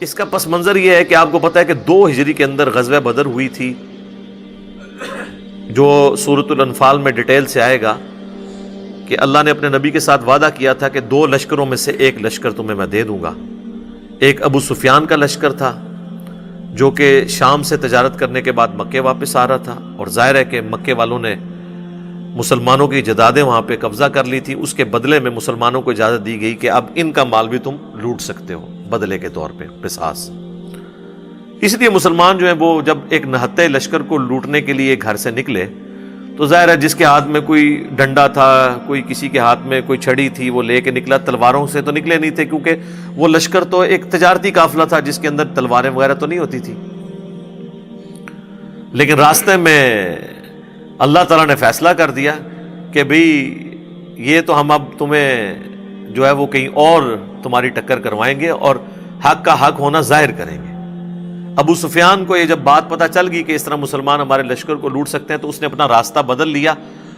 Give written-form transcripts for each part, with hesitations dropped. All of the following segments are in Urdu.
اس کا پس منظر یہ ہے کہ آپ کو پتہ ہے کہ 2 ہجری کے اندر غزوہ بدر ہوئی تھی، جو سورۃ الانفال میں ڈیٹیل سے آئے گا کہ اللہ نے اپنے نبی کے ساتھ وعدہ کیا تھا کہ 2 لشکروں میں سے ایک لشکر تمہیں میں دے دوں گا۔ ایک ابو سفیان کا لشکر تھا جو کہ شام سے تجارت کرنے کے بعد مکے واپس آ رہا تھا، اور ظاہر ہے کہ مکے والوں نے مسلمانوں کی جدادیں وہاں پہ قبضہ کر لی تھی، اس کے بدلے میں مسلمانوں کو اجازت دی گئی کہ اب ان کا مال بھی تم لوٹ سکتے ہو بدلے کے طور پہ، قصاص۔ اس لیے مسلمان جو ہیں وہ جب ایک نہتے لشکر کو لوٹنے کے لیے گھر سے نکلے تو ظاہر ہے جس کے ہاتھ میں کوئی ڈنڈا تھا، کوئی کسی کے ہاتھ میں کوئی چھڑی تھی، وہ لے کے نکلا۔ تلواروں سے تو نکلے نہیں تھے کیونکہ وہ لشکر تو ایک تجارتی قافلہ تھا جس کے اندر تلواریں وغیرہ تو نہیں ہوتی تھی، لیکن راستے میں اللہ تعالیٰ نے فیصلہ کر دیا کہ بھئی یہ تو ہم اب تمہیں جو ہے وہ کہیں اور تمہاری ٹکر کروائیں گے اور حق کا حق ہونا ظاہر کریں گے۔ ابو سفیان کو یہ جب بات پتہ چل گئی کہ اس طرح مسلمان ہمارے لشکر کو لوٹ سکتے ہیں تو اس نے اپنا راستہ بدل لیا،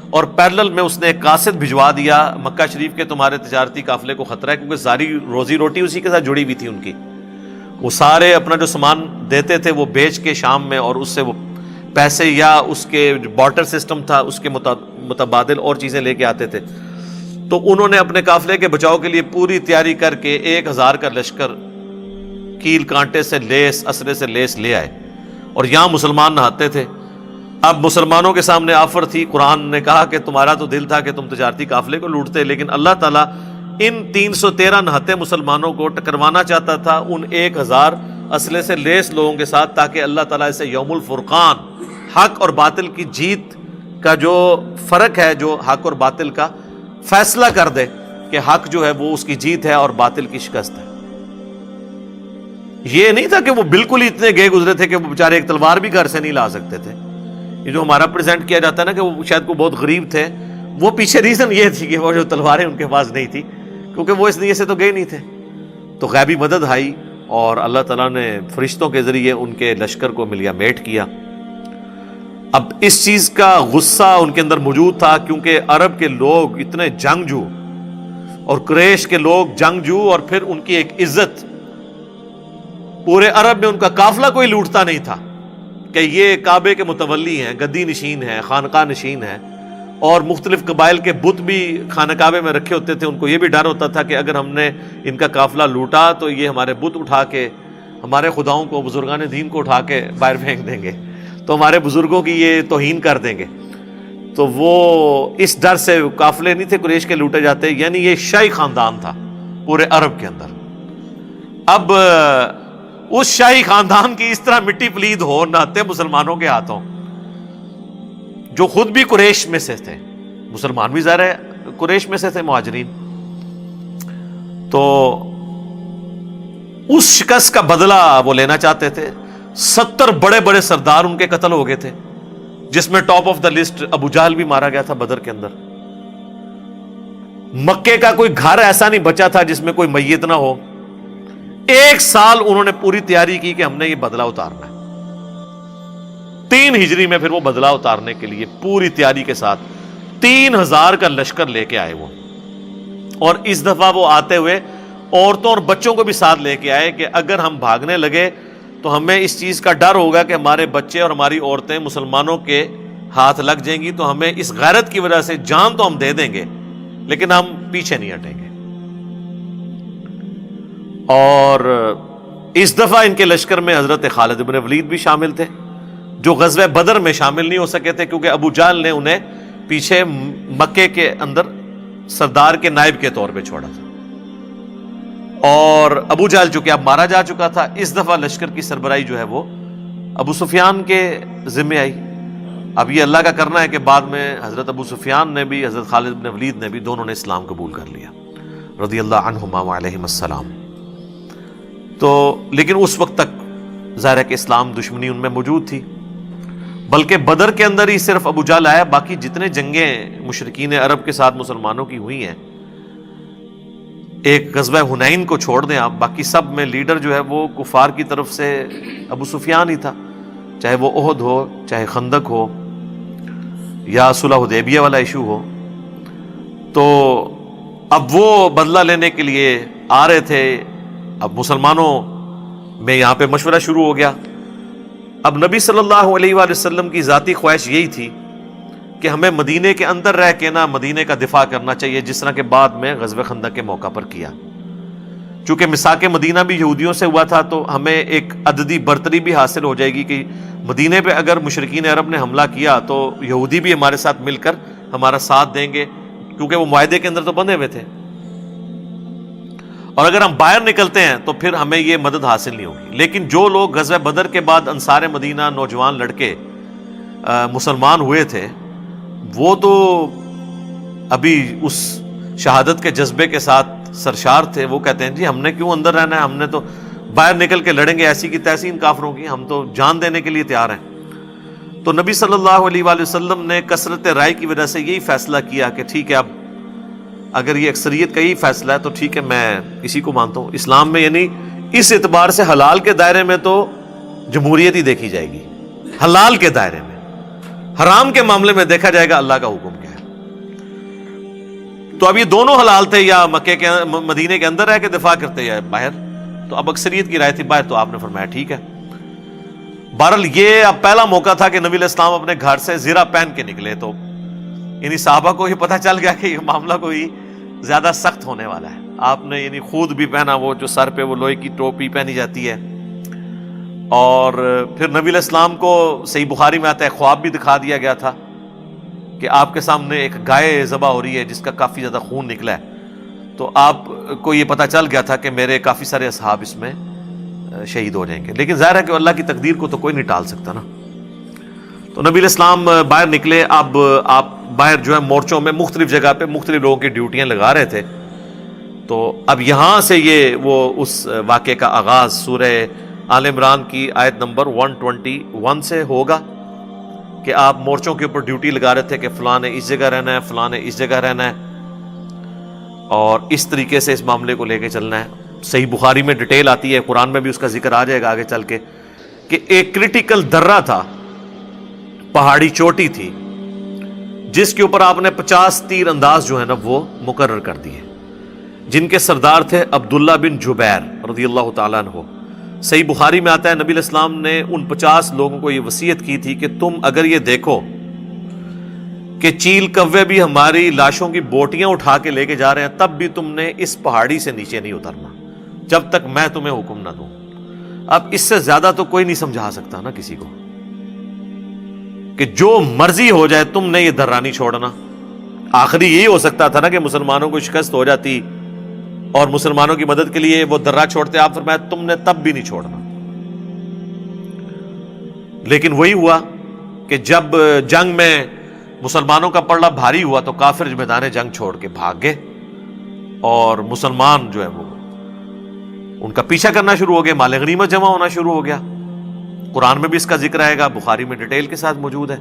اور پیرلل میں اس نے ایک قاصد بھجوا دیا مکہ شریف کے تمہارے تجارتی قافلے کو خطرہ ہے، کیونکہ ساری روزی روٹی اسی کے ساتھ جڑی ہوئی تھی ان کی۔ وہ سارے اپنا جو سامان دیتے تھے وہ بیچ کے شام میں، اور اس سے وہ پیسے یا اس کے جو بارٹر سسٹم تھا اس کے متبادل اور چیزیں لے کے آتے تھے۔ تو انہوں نے اپنے قافلے کے بچاؤ کے لیے پوری تیاری کر کے 1000 کا لشکر کیل کانٹے سے لیس، اسرے سے لیس لے آئے، اور یہاں مسلمان نہاتے تھے۔ اب مسلمانوں کے سامنے آفر تھی، قرآن نے کہا کہ تمہارا تو دل تھا کہ تم تجارتی قافلے کو لوٹتے، لیکن اللہ تعالیٰ ان 313 نہتے مسلمانوں کو ٹکروانا چاہتا تھا ان 1000 اسلحے سے لیس لوگوں کے ساتھ، تاکہ اللہ تعالیٰ اسے یوم الفرقان، حق اور باطل کی جیت کا جو فرق ہے، جو حق اور باطل کا فیصلہ کر دے کہ حق جو ہے وہ اس کی جیت ہے اور باطل کی شکست ہے۔ یہ نہیں تھا کہ وہ بالکل ہی اتنے گئے گزرے تھے کہ وہ بیچارے ایک تلوار بھی گھر سے نہیں لا سکتے تھے۔ یہ جو ہمارا پریزنٹ کیا جاتا ہے نا کہ وہ شاید کو بہت غریب تھے، وہ پیچھے ریزن یہ تھی کہ وہ جو تلواریں ان کے پاس نہیں تھی، کیونکہ وہ اس نیت سے تو گئے نہیں تھے۔ تو غیبی مدد آئی اور اللہ تعالیٰ نے فرشتوں کے ذریعے ان کے لشکر کو ملیا میٹ کیا۔ اب اس چیز کا غصہ ان کے اندر موجود تھا، کیونکہ عرب کے لوگ اتنے جنگجو اور قریش کے لوگ جنگجو، اور پھر ان کی ایک عزت، پورے عرب میں ان کا قافلہ کوئی لوٹتا نہیں تھا کہ یہ کعبے کے متولی ہیں، گدی نشین ہیں، خانقاہ نشین ہیں، اور مختلف قبائل کے بت بھی خانہ کعبے میں رکھے ہوتے تھے۔ ان کو یہ بھی ڈر ہوتا تھا کہ اگر ہم نے ان کا قافلہ لوٹا تو یہ ہمارے بت اٹھا کے، ہمارے خداؤں کو، بزرگان دین کو اٹھا کے باہر پھینک دیں گے، تو ہمارے بزرگوں کی یہ توہین کر دیں گے۔ تو وہ اس ڈر سے قافلے نہیں تھے قریش کے لوٹے جاتے، یعنی یہ شاہی خاندان تھا پورے عرب کے اندر۔ اب اس شاہی خاندان کی اس طرح مٹی پلید ہو نہتے مسلمانوں کے ہاتھوں، جو خود بھی قریش میں سے تھے، مسلمان بھی ظاہر ہے قریش میں سے تھے، مہاجرین، تو اس شکست کا بدلہ وہ لینا چاہتے تھے۔ 70 بڑے بڑے سردار ان کے قتل ہو گئے تھے، جس میں ٹاپ آف دا لسٹ ابو جہل بھی مارا گیا تھا بدر کے اندر۔ مکے کا کوئی گھر ایسا نہیں بچا تھا جس میں کوئی میت نہ ہو۔ 1 سال انہوں نے پوری تیاری کی کہ ہم نے یہ بدلہ اتارنا ہے۔ 3 ہجری میں پھر وہ بدلہ اتارنے کے لیے پوری تیاری کے ساتھ 3000 کا لشکر لے کے آئے وہ، اور اس دفعہ وہ آتے ہوئے عورتوں اور بچوں کو بھی ساتھ لے کے آئے کہ اگر ہم بھاگنے لگے تو ہمیں اس چیز کا ڈر ہوگا کہ ہمارے بچے اور ہماری عورتیں مسلمانوں کے ہاتھ لگ جائیں گی، تو ہمیں اس غیرت کی وجہ سے جان تو ہم دے دیں گے لیکن ہم پیچھے نہیں ہٹیں گے۔ اور اس دفعہ ان کے لشکر میں حضرت خالد بن ولید بھی شامل تھے، جو غزوہ بدر میں شامل نہیں ہو سکے تھے کیونکہ ابو جہل نے انہیں پیچھے مکے کے اندر سردار کے نائب کے طور پہ چھوڑا تھا، اور ابو جہل جو کہ اب مارا جا چکا تھا، اس دفعہ لشکر کی سربراہی جو ہے وہ ابو سفیان کے ذمہ آئی۔ اب یہ اللہ کا کرنا ہے کہ بعد میں حضرت ابو سفیان نے بھی، حضرت خالد بن ولید نے بھی، دونوں نے اسلام قبول کر لیا رضی اللہ عنہما وعلیہم السلام۔ تو لیکن اس وقت تک ظاہر ہے کہ اسلام دشمنی ان میں موجود تھی، بلکہ بدر کے اندر ہی صرف ابو جہل آیا، باقی جتنے جنگیں مشرکین عرب کے ساتھ مسلمانوں کی ہوئی ہیں، ایک غزوہ حنین کو چھوڑ دیں آپ، باقی سب میں لیڈر جو ہے وہ کفار کی طرف سے ابو سفیان ہی تھا، چاہے وہ احد ہو، چاہے خندق ہو، یا صلح حدیبیہ والا ایشو ہو۔ تو اب وہ بدلہ لینے کے لیے آ رہے تھے۔ اب مسلمانوں میں یہاں پہ مشورہ شروع ہو گیا. اب نبی صلی اللہ علیہ وآلہ وسلم کی ذاتی خواہش یہی تھی کہ ہمیں مدینے کے اندر رہ کے نہ مدینے کا دفاع کرنا چاہیے، جس طرح کہ بعد میں غزوہ خندق کے موقع پر کیا. چونکہ میثاق مدینہ بھی یہودیوں سے ہوا تھا تو ہمیں ایک عددی برتری بھی حاصل ہو جائے گی کہ مدینے پہ اگر مشرکین عرب نے حملہ کیا تو یہودی بھی ہمارے ساتھ مل کر ہمارا ساتھ دیں گے، کیونکہ وہ معاہدے کے اندر تو بندھے ہوئے تھے. اور اگر ہم باہر نکلتے ہیں تو پھر ہمیں یہ مدد حاصل نہیں ہوگی. لیکن جو لوگ غزوہ بدر کے بعد انصار مدینہ نوجوان لڑکے مسلمان ہوئے تھے، وہ تو ابھی اس شہادت کے جذبے کے ساتھ سرشار تھے. وہ کہتے ہیں جی ہم نے کیوں اندر رہنا ہے، ہم نے تو باہر نکل کے لڑیں گے ایسی کی تیسی ان کافروں کی، ہم تو جان دینے کے لیے تیار ہیں. تو نبی صلی اللہ علیہ وآلہ وسلم نے کثرت رائے کی وجہ سے یہی فیصلہ کیا کہ ٹھیک ہے، اب اگر یہ اکثریت کا یہی فیصلہ ہے تو ٹھیک ہے، میں اسی کو مانتا ہوں. اسلام میں یعنی اس اعتبار سے حلال کے دائرے میں تو جمہوریت ہی دیکھی جائے گی، حلال کے دائرے میں. حرام کے معاملے میں دیکھا جائے گا اللہ کا حکم کیا ہے. تو اب یہ دونوں حلال تھے، یا مکے کے مدینے کے اندر رہ کے دفاع کرتے یا باہر. تو اب اکثریت کی رائے تھی باہر، تو آپ نے فرمایا ٹھیک ہے. بہرحال یہ اب پہلا موقع تھا کہ نبی علیہ السلام اپنے گھر سے زرہ پہن کے نکلے. تو یعنی صحابہ کو یہ پتہ چل گیا کہ یہ معاملہ کوئی زیادہ سخت ہونے والا ہے. آپ نے یعنی خود بھی پہنا، وہ جو سر پہ وہ لوہے کی ٹوپی پہنی جاتی ہے. اور پھر نبی علیہ السلام کو صحیح بخاری میں آتا ہے خواب بھی دکھا دیا گیا تھا کہ آپ کے سامنے ایک گائے ذبح ہو رہی ہے جس کا کافی زیادہ خون نکلا ہے. تو آپ کو یہ پتہ چل گیا تھا کہ میرے کافی سارے اصحاب اس میں شہید ہو جائیں گے. لیکن ظاہر ہے کہ اللہ کی تقدیر کو تو کوئی نہیں ٹال سکتا نا. تو نبی علیہ السلام باہر نکلے. اب آپ باہر جو ہے مورچوں میں مختلف جگہ پہ مختلف لوگوں کی ڈیوٹیاں لگا رہے تھے. تو اب یہاں سے یہ وہ اس واقعے کا آغاز سورہ آل عمران کی آیت نمبر 121 سے ہوگا کہ آپ مورچوں کے اوپر ڈیوٹی لگا رہے تھے کہ فلاں نے اس جگہ رہنا ہے، فلاں نے اس جگہ رہنا ہے، اور اس طریقے سے اس معاملے کو لے کے چلنا ہے. صحیح بخاری میں ڈیٹیل آتی ہے، قرآن میں بھی اس کا ذکر آ جائے گا آگے چل کے، کہ ایک کرٹیکل درہ تھا، پہاڑی چوٹی تھی جس کے اوپر آپ نے 50 تیر انداز جو ہے نا وہ مقرر کر دیے، جن کے سردار تھے عبداللہ بن جبیر رضی اللہ تعالیٰ عنہ. صحیح بخاری میں آتا ہے نبی علیہ السلام نے ان 50 لوگوں کو یہ وصیت کی تھی کہ تم اگر یہ دیکھو کہ چیل کوے بھی ہماری لاشوں کی بوٹیاں اٹھا کے لے کے جا رہے ہیں، تب بھی تم نے اس پہاڑی سے نیچے نہیں اترنا جب تک میں تمہیں حکم نہ دوں. اب اس سے زیادہ تو کوئی نہیں سمجھا سکتا نا کسی کو کہ جو مرضی ہو جائے تم نے یہ درہ نہیں چھوڑنا. آخری یہی ہو سکتا تھا نا کہ مسلمانوں کو شکست ہو جاتی اور مسلمانوں کی مدد کے لیے وہ درہ چھوڑتے. آپ فرمایا تم نے تب بھی نہیں چھوڑنا. لیکن وہی ہوا کہ جب جنگ میں مسلمانوں کا پلڑا بھاری ہوا تو کافر میدان جنگ چھوڑ کے بھاگ گئے اور مسلمان جو ہے وہ ان کا پیچھا کرنا شروع ہو گئے. مال غنیمت جمع ہونا شروع ہو گیا. قرآن میں بھی اس کا ذکر آئے گا، بخاری میں ڈیٹیل کے ساتھ موجود ہے.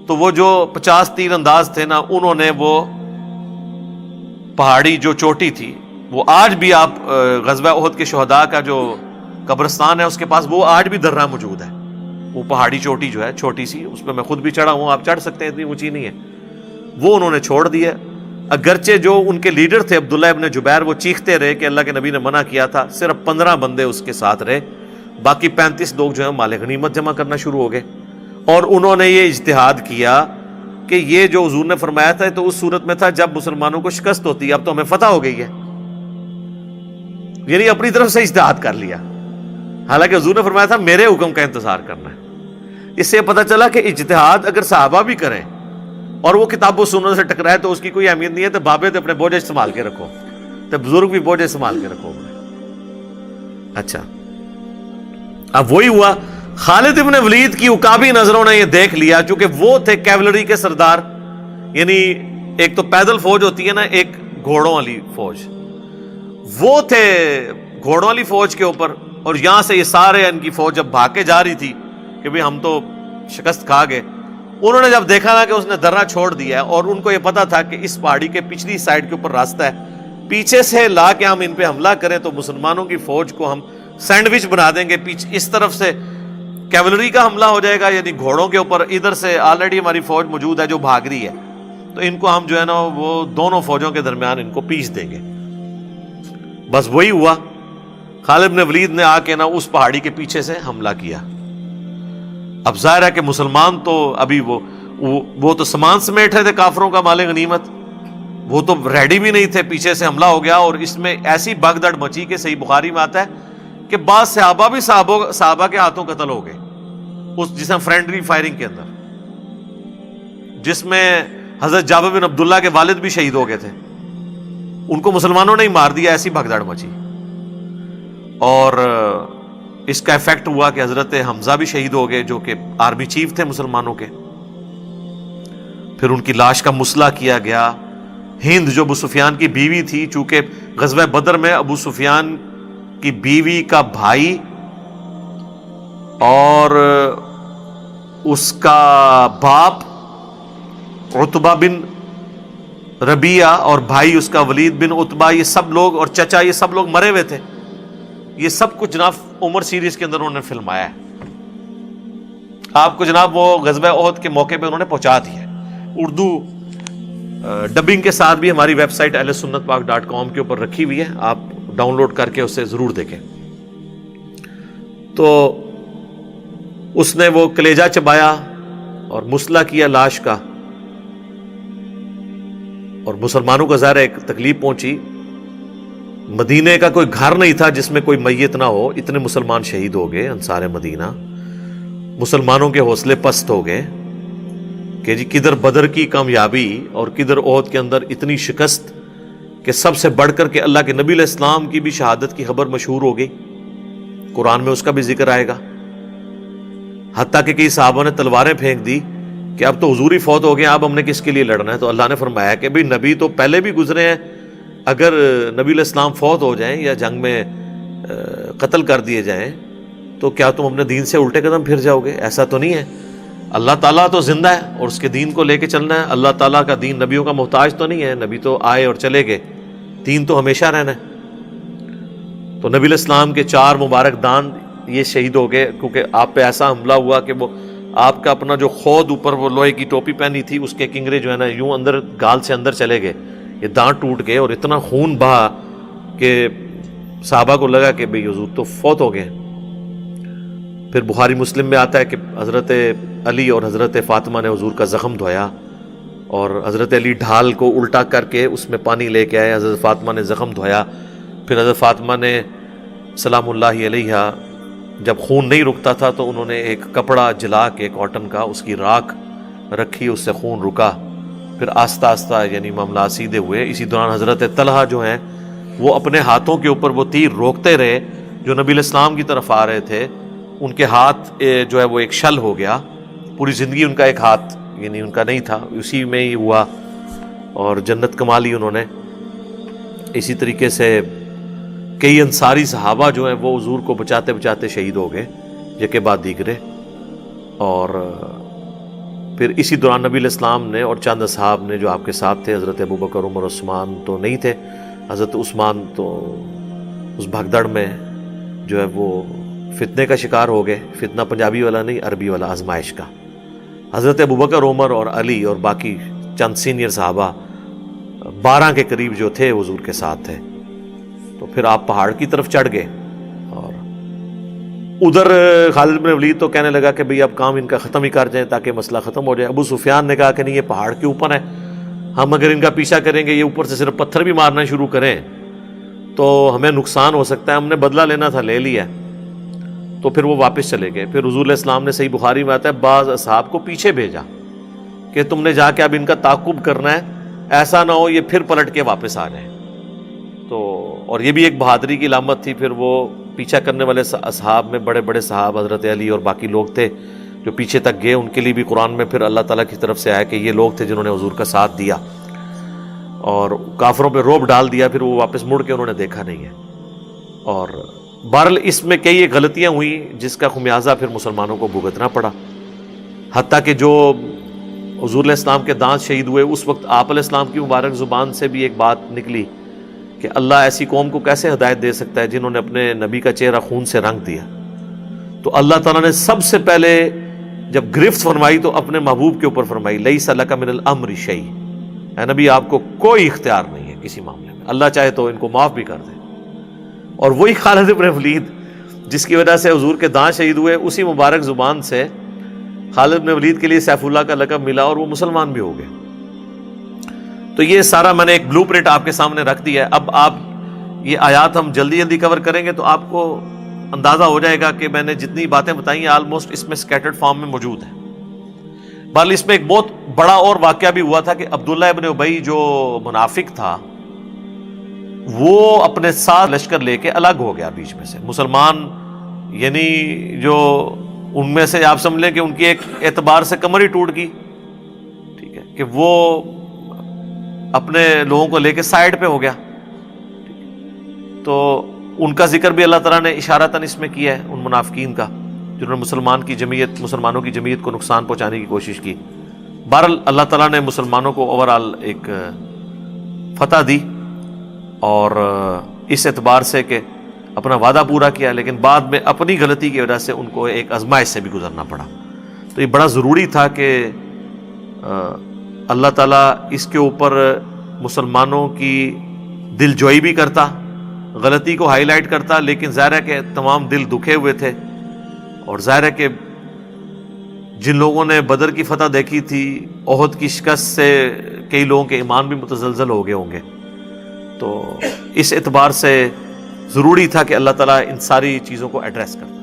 تو وہ جو 50 تیر انداز تھے نا، انہوں نے وہ پہاڑی جو چوٹی تھی، وہ آج بھی آپ غزوہ احد کے شہداء کا جو قبرستان ہے اس کے پاس وہ آج بھی درہ موجود ہے. وہ پہاڑی چوٹی جو ہے چھوٹی سی، اس پہ میں خود بھی چڑھا ہوں، آپ چڑھ سکتے ہیں، اتنی اونچی نہیں ہے. وہ انہوں نے چھوڑ دیا. اگرچہ جو ان کے لیڈر تھے عبداللہ ابن جبیر وہ چیختے رہے کہ اللہ کے نبی نے منع کیا تھا، صرف 15 بندے اس کے ساتھ رہے، باقی 35 لوگ جو ہیں مال غنیمت جمع کرنا شروع ہو گئے. اور انہوں نے یہ اجتہاد کیا کہ یہ جو حضور نے فرمایا تھا تو اس صورت میں تھا جب مسلمانوں کو شکست ہوتی، اب تو ہمیں فتح ہو گئی ہے، یعنی اپنی طرف سے اجتہاد کر لیا. حالانکہ حضور نے فرمایا تھا میرے حکم کا انتظار کرنا ہے. اس سے پتہ چلا کہ اجتہاد اگر صحابہ بھی کریں اور وہ کتاب و سنت سے ٹکرائے تو اس کی کوئی اہمیت نہیں ہے. تو بابے تو اپنے بوجھ استعمال کے رکھو، تو بزرگ بھی بوجھ استعمال کے رکھو. اچھا، اب وہی ہوا. خالد ابن ولید کی عقابی نظروں نے یہ دیکھ لیا، چونکہ وہ تھے کیولری کے سردار، یعنی ایک تو پیدل فوج ہوتی ہے نا، ایک گھوڑوں والی فوج، وہ تھے گھوڑوں والی فوج کے اوپر. اور یہاں سے یہ سارے ان کی فوج جب بھاگ کے جا رہی تھی کہ بھئی ہم تو شکست کھا گئے، انہوں نے جب دیکھا نا کہ اس نے درہ چھوڑ دیا ہے، اور ان کو یہ پتا تھا کہ اس پہاڑی کے پچھلی سائڈ کے اوپر راستہ ہے، پیچھے سے لا کے ہم ان پہ حملہ کریں تو مسلمانوں کی فوج کو ہم سینڈوچ بنا دیں گے. پیچھے اس طرف سے کیولری کا حملہ ہو جائے گا، یعنی گھوڑوں کے اوپر، ادھر سے آلریڈی ہماری فوج موجود ہے جو بھاگ رہی ہے، تو ان کو ہم جو ہے نا وہ دونوں فوجوں کے درمیان ان کو پیس دیں گے. بس وہی ہوا. خالد بن ولید نے آ کے نا اس پہاڑی کے پیچھے سے حملہ کیا. اب ظاہر ہے کہ مسلمان تو ابھی وہ تو سامان سمیٹ رہے تھے کافروں کا مال غنیمت, وہ تو ریڈی بھی نہیں تھے. پیچھے سے حملہ ہو گیا اور اس میں ایسی بھگدڑ مچی کہ صحیح بخاری میں آتا ہے کہ بعض صحابہ بھی صحابہ کے ہاتھوں قتل ہو گئے اس جس میں فرینڈلی فائرنگ کے اندر, جس میں حضرت جابر بن عبداللہ کے والد بھی شہید ہو گئے تھے. ان کو مسلمانوں نے ہی مار دیا, ایسی بھگدڑ مچی. اور اس کا ایفیکٹ ہوا کہ حضرت حمزہ بھی شہید ہو گئے جو کہ آرمی چیف تھے مسلمانوں کے. پھر ان کی لاش کا مسئلہ کیا گیا. ہند جو ابو سفیان کی بیوی تھی, چونکہ غزوہ بدر میں ابو سفیان کی بیوی کا بھائی اور اس کا باپ عتبہ بن ربیعہ اور بھائی اس کا ولید بن عتبہ, یہ سب لوگ, اور چچا, یہ سب لوگ مرے ہوئے تھے. یہ سب کچھ جناب عمر سیریز کے اندر انہوں نے فلمایا ہے. آپ کو جناب وہ غزوہ احد کے موقع پہ انہوں نے پہنچا دیا ہے. اردو ڈبنگ کے ساتھ بھی ہماری ویب سائٹ ahlsunnatpak.com کے اوپر رکھی ہوئی ہے, آپ ڈاؤن لوڈ کر کے اسے ضرور دیکھیں. تو اس نے وہ کلیجہ چبایا اور مسئلہ کیا لاش کا, اور مسلمانوں کا ظاہر ایک تکلیف پہنچی. مدینے کا کوئی گھر نہیں تھا جس میں کوئی میت نہ ہو, اتنے مسلمان شہید ہو گئے. انصار مدینہ, مسلمانوں کے حوصلے پست ہو گئے کہ جی کدھر بدر کی کامیابی اور کدھر احد کے اندر اتنی شکست, کہ سب سے بڑھ کر کے اللہ کے نبی علیہ السلام کی بھی شہادت کی خبر مشہور ہو گئی. قرآن میں اس کا بھی ذکر آئے گا. حتیٰ کہ کئی صحابہ نے تلواریں پھینک دی کہ اب تو حضور ہی فوت ہو گئے, اب ہم نے کس کے لیے لڑنا ہے. تو اللہ نے فرمایا کہ بھئی نبی تو پہلے بھی گزرے ہیں, اگر نبی علیہ السلام فوت ہو جائیں یا جنگ میں قتل کر دیے جائیں تو کیا تم اپنے دین سے الٹے قدم پھر جاؤ گے؟ ایسا تو نہیں ہے. اللہ تعالیٰ تو زندہ ہے اور اس کے دین کو لے کے چلنا ہے. اللہ تعالیٰ کا دین نبیوں کا محتاج تو نہیں ہے, نبی تو آئے اور چلے گئے, دین تو ہمیشہ رہنا ہے. تو نبی علیہ السلام کے 4 مبارک دان یہ شہید ہو گئے, کیونکہ آپ پہ ایسا حملہ ہوا کہ وہ آپ کا اپنا جو خود اوپر وہ لوہے کی ٹوپی پہنی تھی اس کے کنگرے جو ہے نا یوں اندر گال سے اندر چلے گئے, یہ دانت ٹوٹ گئے اور اتنا خون بہا کہ صحابہ کو لگا کہ بھئی حضور تو فوت ہو گئے. پھر بخاری مسلم میں آتا ہے کہ حضرت علی اور حضرت فاطمہ نے حضور کا زخم دھویا, اور حضرت علی ڈھال کو الٹا کر کے اس میں پانی لے کے آئے, حضرت فاطمہ نے زخم دھویا. پھر حضرت فاطمہ نے سلام اللہ علیہا جب خون نہیں رکتا تھا تو انہوں نے ایک کپڑا جلا کے کاٹن کا اس کی راکھ رکھی, اس سے خون رکا. پھر آہستہ آہستہ یعنی معاملات سیدھے ہوئے. اسی دوران حضرت طلحہ جو ہیں وہ اپنے ہاتھوں کے اوپر وہ تیر روکتے رہے جو نبی علیہ السلام کی طرف آ رہے تھے. ان کے ہاتھ جو ہے وہ ایک شل ہو گیا, پوری زندگی ان کا ایک ہاتھ یعنی ان کا نہیں تھا, اسی میں ہی ہوا اور جنت کما لی انہوں نے. اسی طریقے سے کئی انصاری صحابہ جو ہیں وہ حضور کو بچاتے بچاتے شہید ہو گئے یکے بعد دیگرے. اور پھر اسی دوران نبی علیہ السلام نے اور چند اصحاب نے جو آپ کے ساتھ تھے, حضرت ابوبکر, عمر, عثمان تو نہیں تھے, حضرت عثمان تو اس بھگدڑ میں جو ہے وہ فتنے کا شکار ہو گئے. فتنہ پنجابی والا نہیں, عربی والا, آزمائش کا. حضرت ابوبکر, عمر اور علی اور باقی چند سینئر صحابہ 12 کے قریب جو تھے حضور کے ساتھ تھے. تو پھر آپ پہاڑ کی طرف چڑھ گئے, اور ادھر خالد بن ولید تو کہنے لگا کہ بھئی اب کام ان کا ختم ہی کر جائیں تاکہ مسئلہ ختم ہو جائے. ابو سفیان نے کہا کہ نہیں, یہ پہاڑ کے اوپر ہے, ہم اگر ان کا پیچھا کریں گے, یہ اوپر سے صرف پتھر بھی مارنا شروع کریں تو ہمیں نقصان ہو سکتا ہے, ہم نے بدلہ لینا تھا, لے لیا. تو پھر وہ واپس چلے گئے. پھر حضور علیہ السلام نے, صحیح بخاری میں آتا ہے, بعض اصحاب کو پیچھے بھیجا کہ تم نے جا کے اب ان کا تعاقب کرنا ہے, ایسا نہ ہو یہ پھر پلٹ کے واپس آ جائیں. تو اور یہ بھی ایک بہادری کی علامت تھی. پھر وہ پیچھا کرنے والے اصحاب میں بڑے بڑے صحاب حضرت علی اور باقی لوگ تھے جو پیچھے تک گئے. ان کے لیے بھی قرآن میں پھر اللہ تعالیٰ کی طرف سے آیا کہ یہ لوگ تھے جنہوں نے حضور کا ساتھ دیا اور کافروں پہ رعب ڈال دیا. پھر وہ واپس مڑ کے انہوں نے دیکھا نہیں ہے. اور بہرحال اس میں کئی غلطیاں ہوئی جس کا خمیازہ پھر مسلمانوں کو بھگتنا پڑا. حتیٰ کہ جو حضور علیہ السلام کے دانت شہید ہوئے اس وقت آپ علیہ السلام کی مبارک زبان سے بھی ایک بات نکلی کہ اللہ ایسی قوم کو کیسے ہدایت دے سکتا ہے جنہوں نے اپنے نبی کا چہرہ خون سے رنگ دیا. تو اللہ تعالیٰ نے سب سے پہلے جب گرفت فرمائی تو اپنے محبوب کے اوپر فرمائی, لیس لک من الامر شیء, اے نبی آپ کو کوئی اختیار نہیں ہے کسی معاملے میں, اللہ چاہے تو ان کو معاف بھی کر دے. اور وہی خالد ابن ولید جس کی وجہ سے حضور کے داں شہید ہوئے، اسی مبارک زبان سے خالد بن ولید کے لیے سیف اللہ کا لقب ملا اور وہ مسلمان بھی ہو گئے۔ تو یہ سارا میں نے ایک بلو پرنٹ آپ کے سامنے رکھ دیا ہے۔ اب آپ یہ آیات ہم جلدی جلدی کور کریں گے تو آپ کو اندازہ ہو جائے گا کہ میں نے جتنی باتیں بتائی ہیں آلموسٹ اس میں سکیٹرڈ فارم میں موجود ہیں۔ بہرحال اس میں ایک بہت بڑا اور واقعہ بھی ہوا تھا کہ عبداللہ ابن ابی جو منافق تھا وہ اپنے ساتھ لشکر لے کے الگ ہو گیا بیچ میں سے۔ مسلمان یعنی جو ان میں سے آپ سمجھ لیں کہ ان کی ایک اعتبار سے کمر ہی ٹوٹ گئی، ٹھیک ہے، کہ وہ اپنے لوگوں کو لے کے سائیڈ پہ ہو گیا۔ تو ان کا ذکر بھی اللہ تعالیٰ نے اشارتاً اس میں کیا ہے، ان منافقین کا جنہوں نے مسلمانوں کی جمعیت کو نقصان پہنچانے کی کوشش کی۔ بہرحال اللہ تعالیٰ نے مسلمانوں کو اوورآل ایک فتح دی اور اس اعتبار سے کہ اپنا وعدہ پورا کیا، لیکن بعد میں اپنی غلطی کی وجہ سے ان کو ایک آزمائش سے بھی گزرنا پڑا۔ تو یہ بڑا ضروری تھا کہ اللہ تعالیٰ اس کے اوپر مسلمانوں کی دل جوئی بھی کرتا، غلطی کو ہائی لائٹ کرتا، لیکن ظاہر ہے کہ تمام دل دکھے ہوئے تھے، اور ظاہر ہے کہ جن لوگوں نے بدر کی فتح دیکھی تھی، احد کی شکست سے کئی لوگوں کے ایمان بھی متزلزل ہو گئے ہوں گے۔ تو اس اعتبار سے ضروری تھا کہ اللہ تعالیٰ ان ساری چیزوں کو ایڈریس کرتا۔